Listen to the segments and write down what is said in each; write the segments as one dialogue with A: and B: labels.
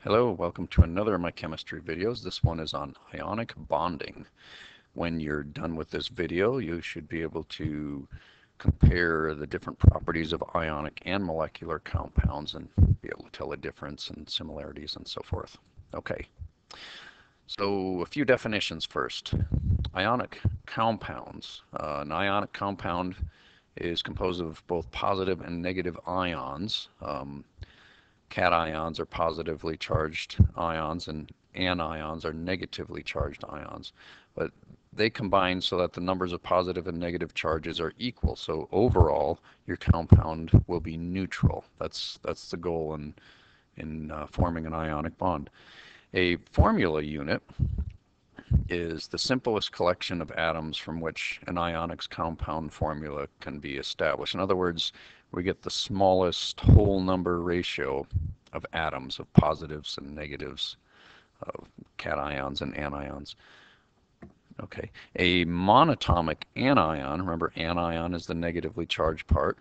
A: Hello, welcome to another of my chemistry videos. This one is on ionic bonding. When you're done with this video, you should be able to compare the different properties of ionic and molecular compounds and be able to tell the difference and similarities and so forth. Okay, so a few definitions first. Ionic compounds. An ionic compound is composed of both positive and negative ions. Cations are positively charged ions and anions are negatively charged ions. But they combine so that the numbers of positive and negative charges are equal. So overall, your compound will be neutral. That's the goal in forming an ionic bond. A formula unit is the simplest collection of atoms from which an ionic compound formula can be established. In other words, we get the smallest whole number ratio of atoms, of positives and negatives, of cations and anions. Okay, a monatomic anion, remember anion is the negatively charged part,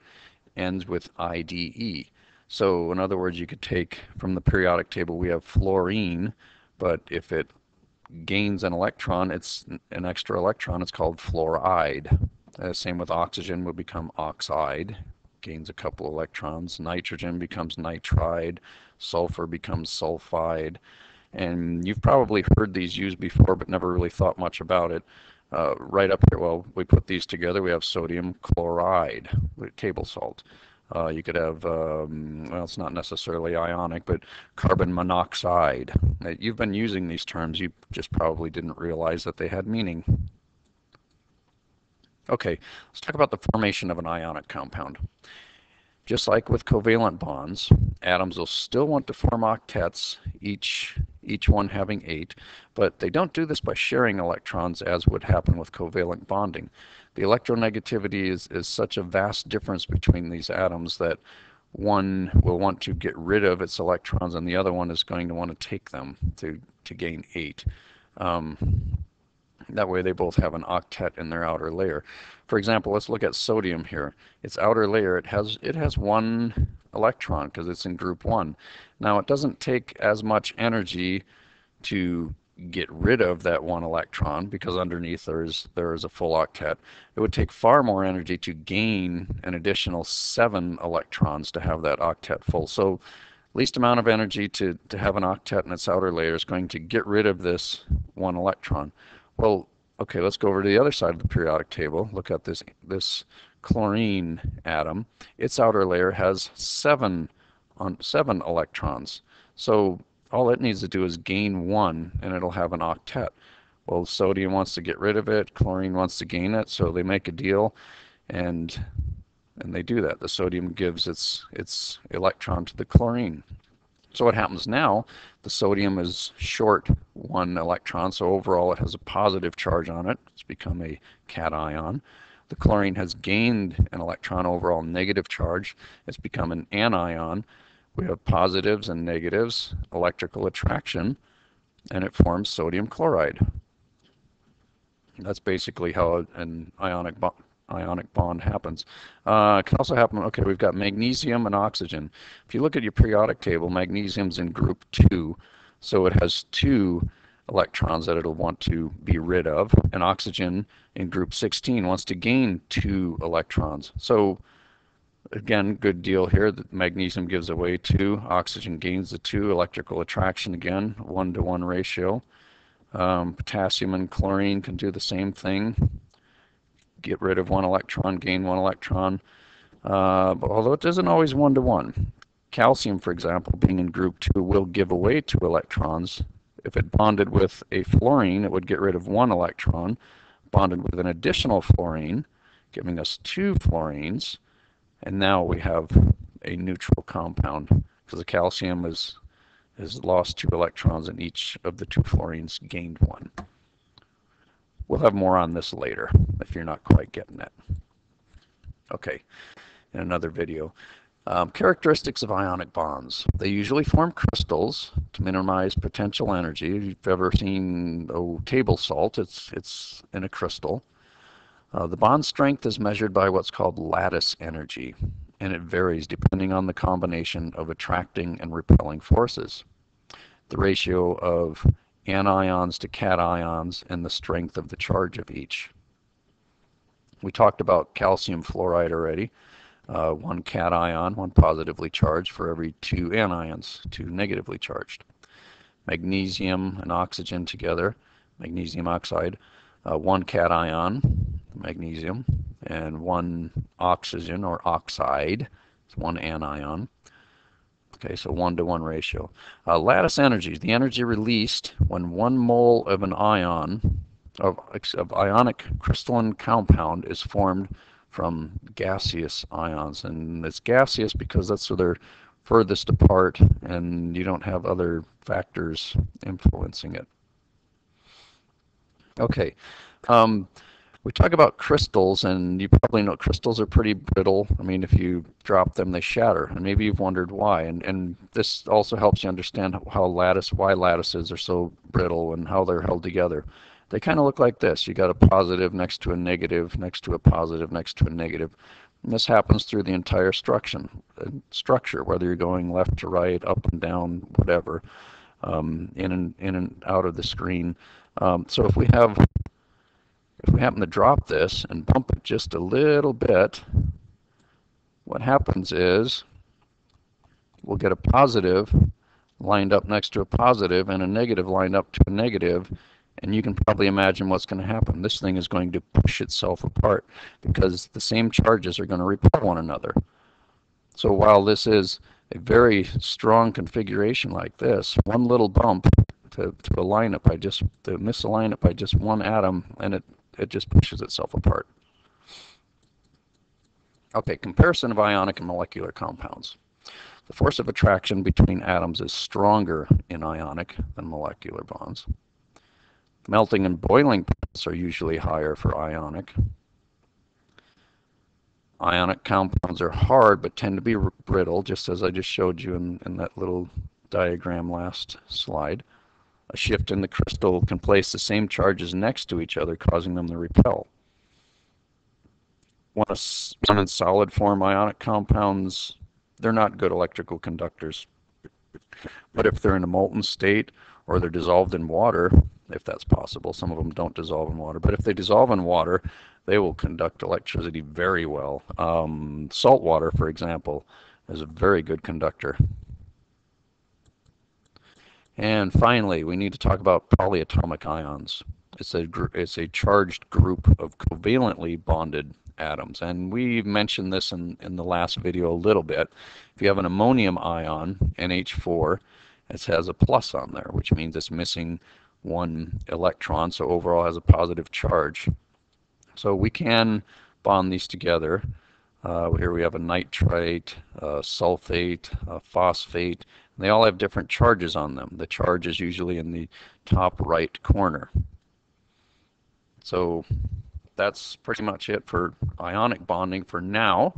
A: ends with IDE. So in other words, you could take from the periodic table, we have fluorine, but if it gains an electron, it's an extra electron, it's called fluoride. Same with oxygen, will become oxide, gains a couple electrons. Nitrogen becomes nitride, sulfur becomes sulfide, and you've probably heard these used before but never really thought much about it. Right up here, well, we put these together, we have sodium chloride, table salt. You could have, well, it's not necessarily ionic, but carbon monoxide. You've been using these terms, you just probably didn't realize that they had meaning. Okay, let's talk about the formation of an ionic compound. Just like with covalent bonds, atoms will still want to form octets, each one having 8, but they don't do this by sharing electrons as would happen with covalent bonding. The electronegativity is such a vast difference between these atoms that one will want to get rid of its electrons and the other one is going to want to take them to gain 8. That way they both have an octet in their outer layer. For example, let's look at sodium here. Its outer layer, it has one electron because it's in group 1. Now it doesn't take as much energy to get rid of that one electron because underneath there is a full octet. It would take far more energy to gain an additional 7 electrons to have that octet full. So least amount of energy to have an octet in its outer layer is going to get rid of this one electron. Well, okay, let's go over to the other side of the periodic table. Look at this chlorine atom. Its outer layer has 7 electrons. So all it needs to do is gain 1 and it'll have an octet. Well, sodium wants to get rid of it, chlorine wants to gain it, so they make a deal and they do that. The sodium gives its electron to the chlorine. So what happens now, the sodium is short 1 electron, so overall it has a positive charge on it. It's become a cation. The chlorine has gained an electron, overall negative charge. It's become an anion. We have positives and negatives, electrical attraction, and it forms sodium chloride. That's basically how an ionic bond happens. It can also happen, okay, we've got magnesium and oxygen. If you look at your periodic table, magnesium's in group 2, so it has 2 electrons that it'll want to be rid of, and oxygen in group 16 wants to gain 2 electrons. So again, good deal here. The magnesium gives away 2, oxygen gains the 2, electrical attraction again, 1-to-1 ratio. Potassium and chlorine can do the same thing. Get rid of 1 electron, gain 1 electron, but although it isn't always 1-to-1. Calcium, for example, being in group 2, will give away 2 electrons. If it bonded with a fluorine, it would get rid of 1 electron, bonded with an additional fluorine, giving us 2 fluorines, and now we have a neutral compound because the calcium has lost 2 electrons and each of the 2 fluorines gained 1. We'll have more on this later if you're not quite getting it. Okay, in another video. Characteristics of ionic bonds. They usually form crystals to minimize potential energy. If you've ever seen table salt, it's in a crystal. The bond strength is measured by what's called lattice energy, and it varies depending on the combination of attracting and repelling forces. the ratio of anions to cations and the strength of the charge of each. We talked about calcium fluoride already. One cation, one positively charged, for every two anions, two negatively charged. Magnesium and oxygen together, magnesium oxide, one cation, magnesium, and one oxygen or oxide, it's one anion. Okay, so 1-to-1 ratio. Lattice energy, the energy released when 1 mole of an ion of ionic crystalline compound is formed from gaseous ions. And it's gaseous because that's where they're furthest apart and you don't have other factors influencing it. Okay. We talk about crystals, and you probably know crystals are pretty brittle. I mean, if you drop them, they shatter, and maybe you've wondered why. And this also helps you understand why lattices are so brittle and how they're held together. They kind of look like this. You got a positive next to a negative, next to a positive, next to a negative. And this happens through the entire structure, whether you're going left to right, up and down, whatever, in and out of the screen. So if we happen to drop this and bump it just a little bit, what happens is we'll get a positive lined up next to a positive and a negative lined up to a negative, and you can probably imagine what's going to happen. This thing is going to push itself apart because the same charges are going to repel one another. So while this is a very strong configuration like this, one little bump to misalign it by just one atom, and it just pushes itself apart. Okay, comparison of ionic and molecular compounds. The force of attraction between atoms is stronger in ionic than molecular bonds. Melting and boiling points are usually higher for ionic. Ionic compounds are hard but tend to be brittle, just as I just showed you in that little diagram last slide. A shift in the crystal can place the same charges next to each other, causing them to repel. When in solid form ionic compounds, they're not good electrical conductors. But if they're in a molten state or they're dissolved in water, if that's possible, some of them don't dissolve in water, but if they dissolve in water, they will conduct electricity very well. Salt water, for example, is a very good conductor. And finally, we need to talk about polyatomic ions. It's a charged group of covalently bonded atoms. And we mentioned this in the last video a little bit. If you have an ammonium ion, NH4, it has a plus on there, which means it's missing one electron, so overall has a positive charge. So we can bond these together. Here we have a nitrate, sulfate, phosphate. They all have different charges on them. The charge is usually in the top right corner. So that's pretty much it for ionic bonding for now.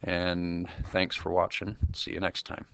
A: And thanks for watching. See you next time.